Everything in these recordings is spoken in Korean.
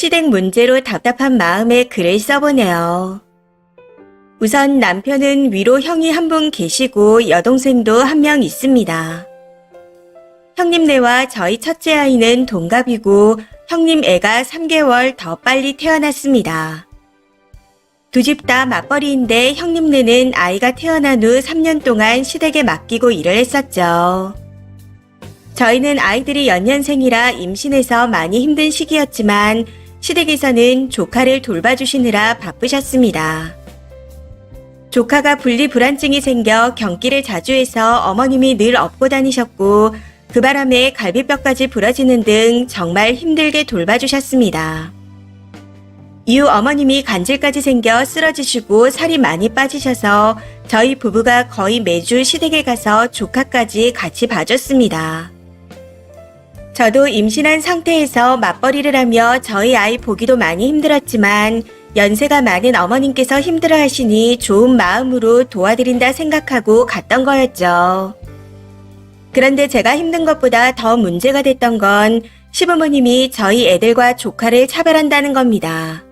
시댁 문제로 답답한 마음에 글을 써보네요. 우선 남편은 위로 형이 한 분 계시고 여동생도 한 명 있습니다. 형님네와 저희 첫째 아이는 동갑이고 형님 애가 3개월 더 빨리 태어났습니다. 두 집 다 맞벌이인데 형님네는 아이가 태어난 후 3년 동안 시댁에 맡기고 일을 했었죠. 저희는 아이들이 연년생이라 임신해서 많이 힘든 시기였지만 시댁에서는 조카를 돌봐주시느라 바쁘셨습니다. 조카가 분리불안증이 생겨 경기를 자주 해서 어머님이 늘 업고 다니셨고 그 바람에 갈비뼈까지 부러지는 등 정말 힘들게 돌봐주셨습니다. 이후 어머님이 간질까지 생겨 쓰러지시고 살이 많이 빠지셔서 저희 부부가 거의 매주 시댁에 가서 조카까지 같이 봐줬습니다. 저도 임신한 상태에서 맞벌이를 하며 저희 아이 보기도 많이 힘들었지만 연세가 많은 어머님께서 힘들어하시니 좋은 마음으로 도와드린다 생각하고 갔던 거였죠. 그런데 제가 힘든 것보다 더 문제가 됐던 건 시부모님이 저희 애들과 조카를 차별한다는 겁니다.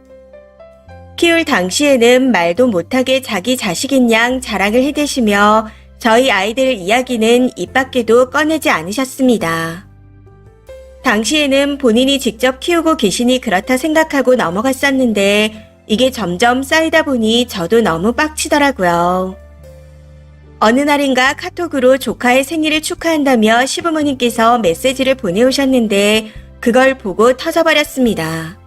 키울 당시에는 말도 못하게 자기 자식인 양 자랑을 해대시며 저희 아이들 이야기는 입 밖에도 꺼내지 않으셨습니다. 당시에는 본인이 직접 키우고 계시니 그렇다 생각하고 넘어갔었는데 이게 점점 쌓이다 보니 저도 너무 빡치더라고요. 어느 날인가 카톡으로 조카의 생일을 축하한다며 시부모님께서 메시지를 보내오셨는데 그걸 보고 터져버렸습니다.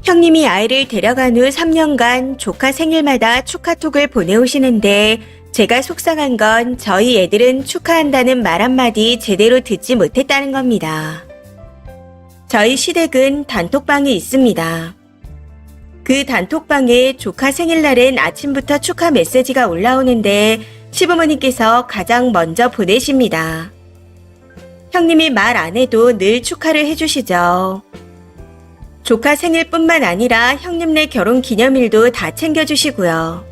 형님이 아이를 데려간 후 3년간 조카 생일마다 축하톡을 보내오시는데 제가 속상한 건 저희 애들은 축하한다는 말 한마디 제대로 듣지 못했다는 겁니다. 저희 시댁은 단톡방이 있습니다. 그 단톡방에 조카 생일날엔 아침부터 축하 메시지가 올라오는데 시부모님께서 가장 먼저 보내십니다. 형님이 말 안 해도 늘 축하를 해주시죠. 조카 생일뿐만 아니라 형님네 결혼 기념일도 다 챙겨주시고요.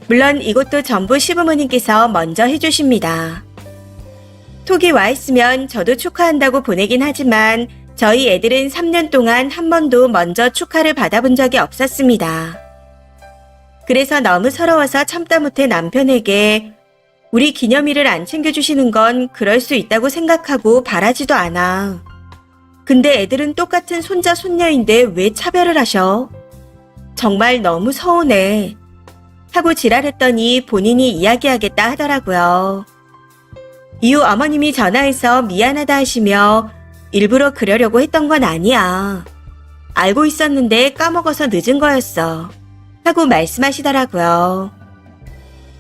물론 이것도 전부 시부모님께서 먼저 해주십니다. 톡이 와 있으면 저도 축하한다고 보내긴 하지만 저희 애들은 3년 동안 한 번도 먼저 축하를 받아본 적이 없었습니다. 그래서 너무 서러워서 참다 못해 남편에게 우리 기념일을 안 챙겨주시는 건 그럴 수 있다고 생각하고 바라지도 않아. 근데 애들은 똑같은 손자 손녀인데 왜 차별을 하셔? 정말 너무 서운해. 하고 지랄했더니 본인이 이야기하겠다 하더라고요. 이후 어머님이 전화해서 미안하다 하시며 일부러 그러려고 했던 건 아니야. 알고 있었는데 까먹어서 늦은 거였어. 하고 말씀하시더라고요.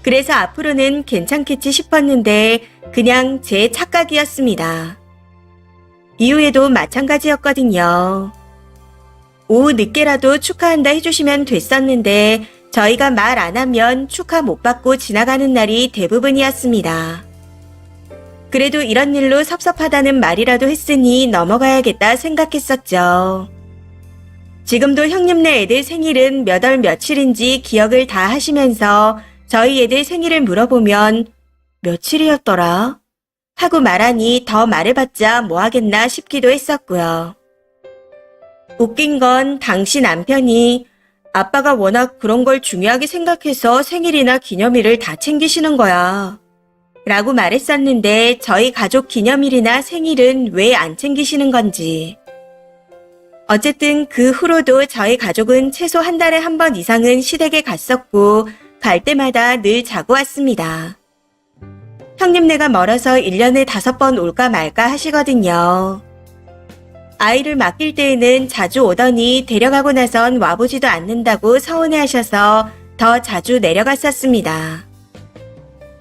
그래서 앞으로는 괜찮겠지 싶었는데 그냥 제 착각이었습니다. 이후에도 마찬가지였거든요. 오후 늦게라도 축하한다 해주시면 됐었는데 저희가 말 안 하면 축하 못 받고 지나가는 날이 대부분이었습니다. 그래도 이런 일로 섭섭하다는 말이라도 했으니 넘어가야겠다 생각했었죠. 지금도 형님네 애들 생일은 몇 월 며칠인지 기억을 다 하시면서 저희 애들 생일을 물어보면 며칠이었더라? 하고 말하니 더 말해봤자 뭐하겠나 싶기도 했었고요. 웃긴 건 당시 남편이 아빠가 워낙 그런 걸 중요하게 생각해서 생일이나 기념일을 다 챙기시는 거야. 라고 말했었는데 저희 가족 기념일이나 생일은 왜 안 챙기시는 건지. 어쨌든 그 후로도 저희 가족은 최소 한 달에 한 번 이상은 시댁에 갔었고 갈 때마다 늘 자고 왔습니다. 형님네가 멀어서 1년에 5번 올까 말까 하시거든요. 아이를 맡길 때에는 자주 오더니 데려가고 나선 와보지도 않는다고 서운해하셔서 더 자주 내려갔었습니다.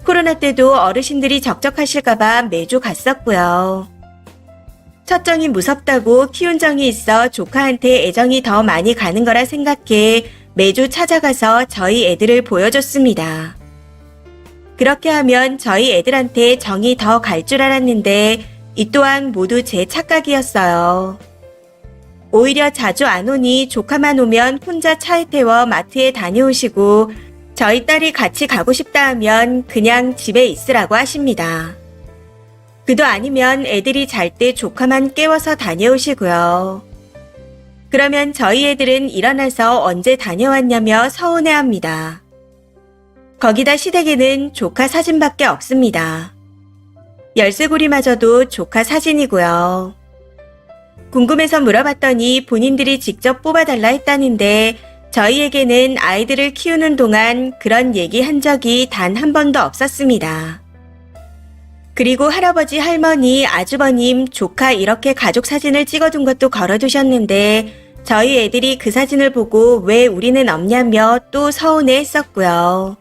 코로나 때도 어르신들이 적적하실까봐 매주 갔었고요. 첫정이 무섭다고 키운 정이 있어 조카한테 애정이 더 많이 가는 거라 생각해 매주 찾아가서 저희 애들을 보여줬습니다. 그렇게 하면 저희 애들한테 정이 더 갈 줄 알았는데 이 또한 모두 제 착각이었어요. 오히려 자주 안 오니 조카만 오면 혼자 차에 태워 마트에 다녀오시고 저희 딸이 같이 가고 싶다 하면 그냥 집에 있으라고 하십니다. 그도 아니면 애들이 잘 때 조카만 깨워서 다녀오시고요. 그러면 저희 애들은 일어나서 언제 다녀왔냐며 서운해합니다. 거기다 시댁에는 조카 사진밖에 없습니다. 열쇠고리마저도 조카 사진이고요. 궁금해서 물어봤더니 본인들이 직접 뽑아달라 했다는데 저희에게는 아이들을 키우는 동안 그런 얘기 한 적이 단 한 번도 없었습니다. 그리고 할아버지, 할머니, 아주버님, 조카 이렇게 가족 사진을 찍어둔 것도 걸어두셨는데 저희 애들이 그 사진을 보고 왜 우리는 없냐며 또 서운해 했었고요.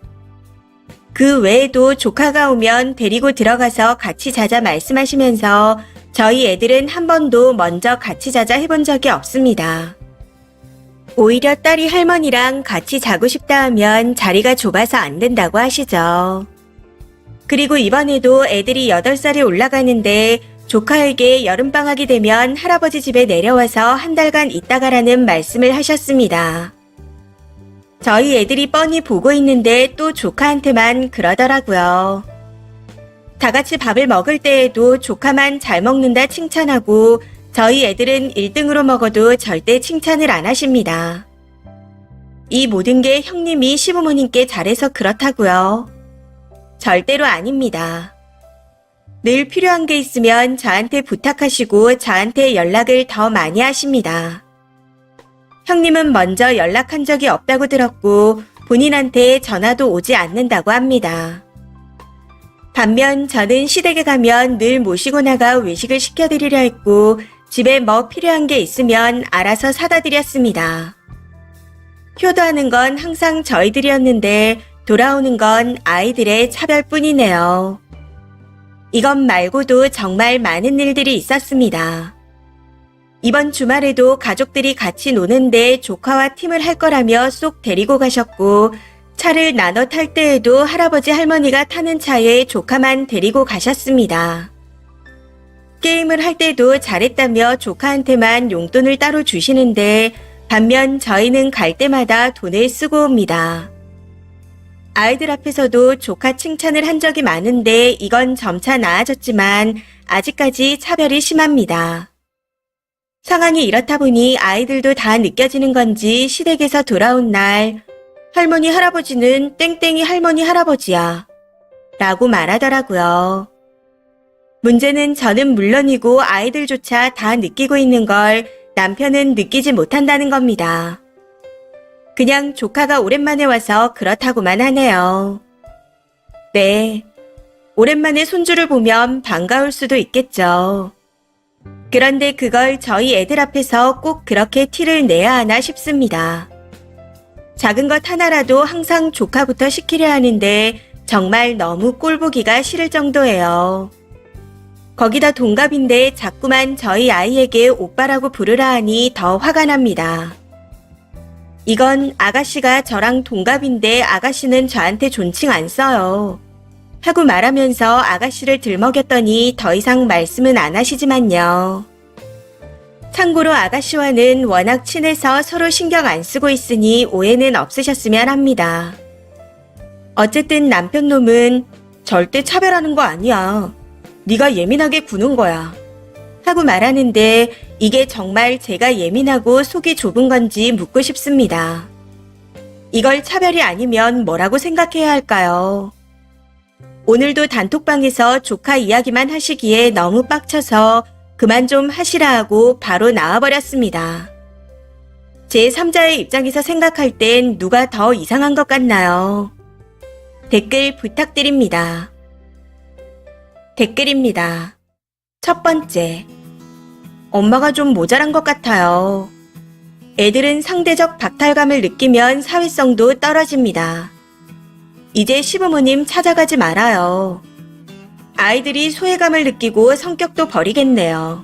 그 외에도 조카가 오면 데리고 들어가서 같이 자자 말씀하시면서 저희 애들은 한 번도 먼저 같이 자자 해본 적이 없습니다. 오히려 딸이 할머니랑 같이 자고 싶다 하면 자리가 좁아서 안 된다고 하시죠. 그리고 이번에도 애들이 8살이 올라가는데 조카에게 여름방학이 되면 할아버지 집에 내려와서 한 달간 있다 가라는 말씀을 하셨습니다. 저희 애들이 뻔히 보고 있는데 또 조카한테만 그러더라고요. 다 같이 밥을 먹을 때에도 조카만 잘 먹는다 칭찬하고 저희 애들은 1등으로 먹어도 절대 칭찬을 안 하십니다. 이 모든 게 형님이 시부모님께 잘해서 그렇다고요. 절대로 아닙니다. 늘 필요한 게 있으면 저한테 부탁하시고 저한테 연락을 더 많이 하십니다. 형님은 먼저 연락한 적이 없다고 들었고 본인한테 전화도 오지 않는다고 합니다. 반면 저는 시댁에 가면 늘 모시고 나가 외식을 시켜드리려 했고 집에 뭐 필요한 게 있으면 알아서 사다 드렸습니다. 효도하는 건 항상 저희들이었는데 돌아오는 건 아이들의 차별뿐이네요. 이것 말고도 정말 많은 일들이 있었습니다. 이번 주말에도 가족들이 같이 노는데 조카와 팀을 할 거라며 쏙 데리고 가셨고 차를 나눠 탈 때에도 할아버지 할머니가 타는 차에 조카만 데리고 가셨습니다. 게임을 할 때도 잘했다며 조카한테만 용돈을 따로 주시는데 반면 저희는 갈 때마다 돈을 쓰고 옵니다. 아이들 앞에서도 조카 칭찬을 한 적이 많은데 이건 점차 나아졌지만 아직까지 차별이 심합니다. 상황이 이렇다 보니 아이들도 다 느껴지는 건지 시댁에서 돌아온 날 할머니 할아버지는 땡땡이 할머니 할아버지야 라고 말하더라고요. 문제는 저는 물론이고 아이들조차 다 느끼고 있는 걸 남편은 느끼지 못한다는 겁니다. 그냥 조카가 오랜만에 와서 그렇다고만 하네요. 네, 오랜만에 손주를 보면 반가울 수도 있겠죠. 그런데 그걸 저희 애들 앞에서 꼭 그렇게 티를 내야 하나 싶습니다. 작은 것 하나라도 항상 조카부터 시키려 하는데 정말 너무 꼴보기가 싫을 정도예요. 거기다 동갑인데 자꾸만 저희 아이에게 오빠라고 부르라 하니 더 화가 납니다. 이건 아가씨가 저랑 동갑인데 아가씨는 저한테 존칭 안 써요. 하고 말하면서 아가씨를 들먹였더니 더 이상 말씀은 안 하시지만요. 참고로 아가씨와는 워낙 친해서 서로 신경 안 쓰고 있으니 오해는 없으셨으면 합니다. 어쨌든 남편 놈은 절대 차별하는 거 아니야. 네가 예민하게 구는 거야. 하고 말하는데 이게 정말 제가 예민하고 속이 좁은 건지 묻고 싶습니다. 이걸 차별이 아니면 뭐라고 생각해야 할까요? 오늘도 단톡방에서 조카 이야기만 하시기에 너무 빡쳐서 그만 좀 하시라 하고 바로 나와버렸습니다. 제 3자의 입장에서 생각할 땐 누가 더 이상한 것 같나요? 댓글 부탁드립니다. 댓글입니다. 첫 번째, 엄마가 좀 모자란 것 같아요. 애들은 상대적 박탈감을 느끼면 사회성도 떨어집니다. 이제 시부모님 찾아가지 말아요. 아이들이 소외감을 느끼고 성격도 버리겠네요.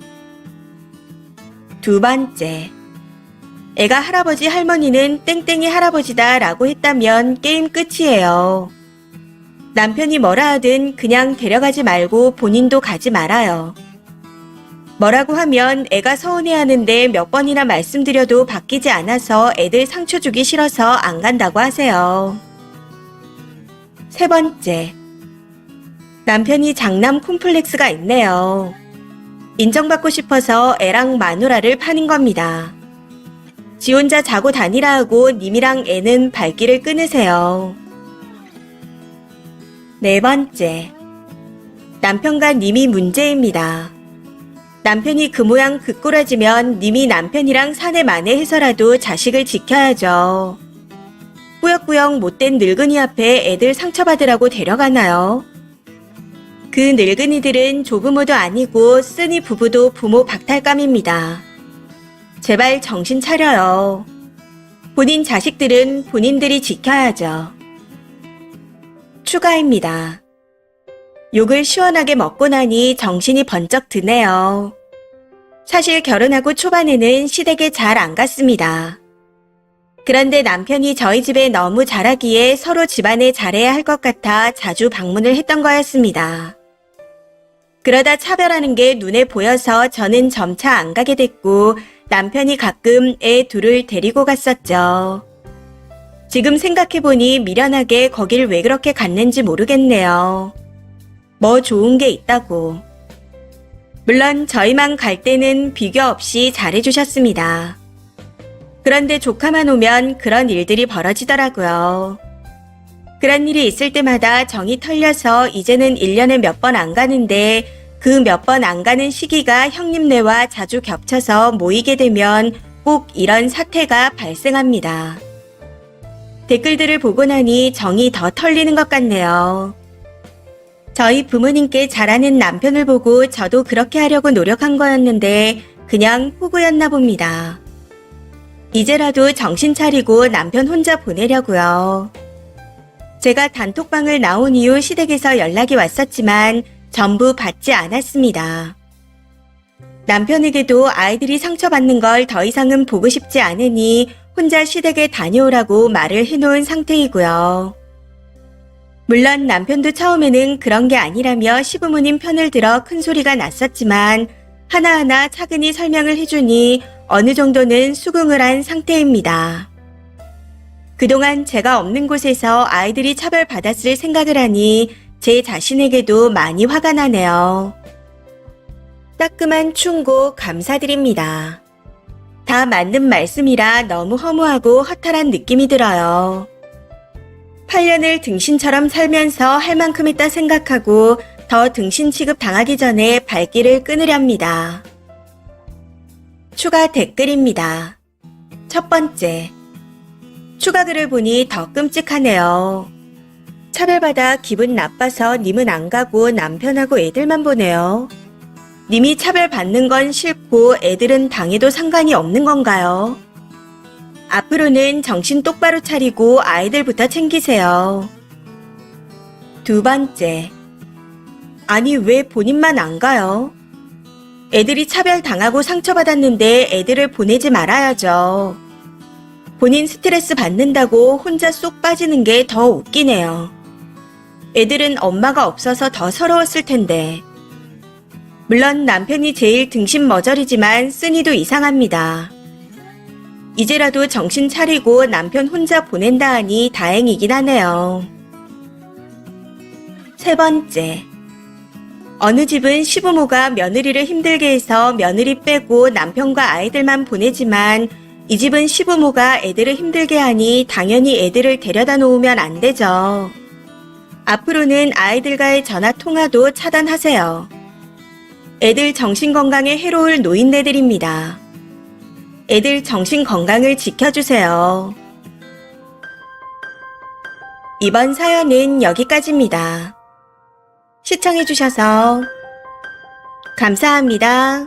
두 번째, 애가 할아버지 할머니는 땡땡이 할아버지다 라고 했다면 게임 끝이에요. 남편이 뭐라 하든 그냥 데려가지 말고 본인도 가지 말아요. 뭐라고 하면 애가 서운해하는데 몇 번이나 말씀드려도 바뀌지 않아서 애들 상처 주기 싫어서 안 간다고 하세요. 세 번째, 남편이 장남 콤플렉스가 있네요. 인정받고 싶어서 애랑 마누라를 파는 겁니다. 지 혼자 자고 다니라 하고 님이랑 애는 발길을 끊으세요. 네 번째, 남편과 님이 문제입니다. 남편이 그 모양 그 꼬라지면 님이 남편이랑 사내 만회해서라도 자식을 지켜야죠. 꾸역꾸역 못된 늙은이 앞에 애들 상처받으라고 데려가나요? 그 늙은이들은 조부모도 아니고 쓰니 부부도 부모 박탈감입니다. 제발 정신 차려요. 본인 자식들은 본인들이 지켜야죠. 추가입니다. 욕을 시원하게 먹고 나니 정신이 번쩍 드네요. 사실 결혼하고 초반에는 시댁에 잘 안 갔습니다. 그런데 남편이 저희 집에 너무 잘하기에 서로 집안에 잘해야 할 것 같아 자주 방문을 했던 거였습니다. 그러다 차별하는 게 눈에 보여서 저는 점차 안 가게 됐고 남편이 가끔 애 둘을 데리고 갔었죠. 지금 생각해보니 미련하게 거길 왜 그렇게 갔는지 모르겠네요. 뭐 좋은 게 있다고. 물론 저희만 갈 때는 비교 없이 잘해주셨습니다. 그런데 조카만 오면 그런 일들이 벌어지더라고요. 그런 일이 있을 때마다 정이 털려서 이제는 1년에 몇 번 안 가는데 그 몇 번 안 가는 시기가 형님네와 자주 겹쳐서 모이게 되면 꼭 이런 사태가 발생합니다. 댓글들을 보고 나니 정이 더 털리는 것 같네요. 저희 부모님께 잘하는 남편을 보고 저도 그렇게 하려고 노력한 거였는데 그냥 호구였나 봅니다. 이제라도 정신 차리고 남편 혼자 보내려고요. 제가 단톡방을 나온 이후 시댁에서 연락이 왔었지만 전부 받지 않았습니다. 남편에게도 아이들이 상처받는 걸 더 이상은 보고 싶지 않으니 혼자 시댁에 다녀오라고 말을 해놓은 상태이고요. 물론 남편도 처음에는 그런 게 아니라며 시부모님 편을 들어 큰 소리가 났었지만 하나하나 차근히 설명을 해주니 어느 정도는 수긍을 한 상태입니다. 그동안 제가 없는 곳에서 아이들이 차별받았을 생각을 하니 제 자신에게도 많이 화가 나네요. 따끔한 충고 감사드립니다. 다 맞는 말씀이라 너무 허무하고 허탈한 느낌이 들어요. 8년을 등신처럼 살면서 할 만큼 했다 생각하고 더 등신 취급 당하기 전에 발길을 끊으렵니다. 추가 댓글입니다. 첫 번째, 추가 글을 보니 더 끔찍하네요. 차별받아 기분 나빠서 님은 안 가고 남편하고 애들만 보내요. 님이 차별받는 건 싫고 애들은 당해도 상관이 없는 건가요? 앞으로는 정신 똑바로 차리고 아이들부터 챙기세요. 두 번째, 아니 왜 본인만 안 가요? 애들이 차별당하고 상처받았는데 애들을 보내지 말아야죠. 본인 스트레스 받는다고 혼자 쏙 빠지는 게 더 웃기네요. 애들은 엄마가 없어서 더 서러웠을 텐데. 물론 남편이 제일 등신 머저리지만 쓰니도 이상합니다. 이제라도 정신 차리고 남편 혼자 보낸다 하니 다행이긴 하네요. 세 번째, 어느 집은 시부모가 며느리를 힘들게 해서 며느리 빼고 남편과 아이들만 보내지만 이 집은 시부모가 애들을 힘들게 하니 당연히 애들을 데려다 놓으면 안 되죠. 앞으로는 아이들과의 전화 통화도 차단하세요. 애들 정신건강에 해로울 노인네들입니다. 애들 정신건강을 지켜주세요. 이번 사연은 여기까지입니다. 시청해주셔서 감사합니다.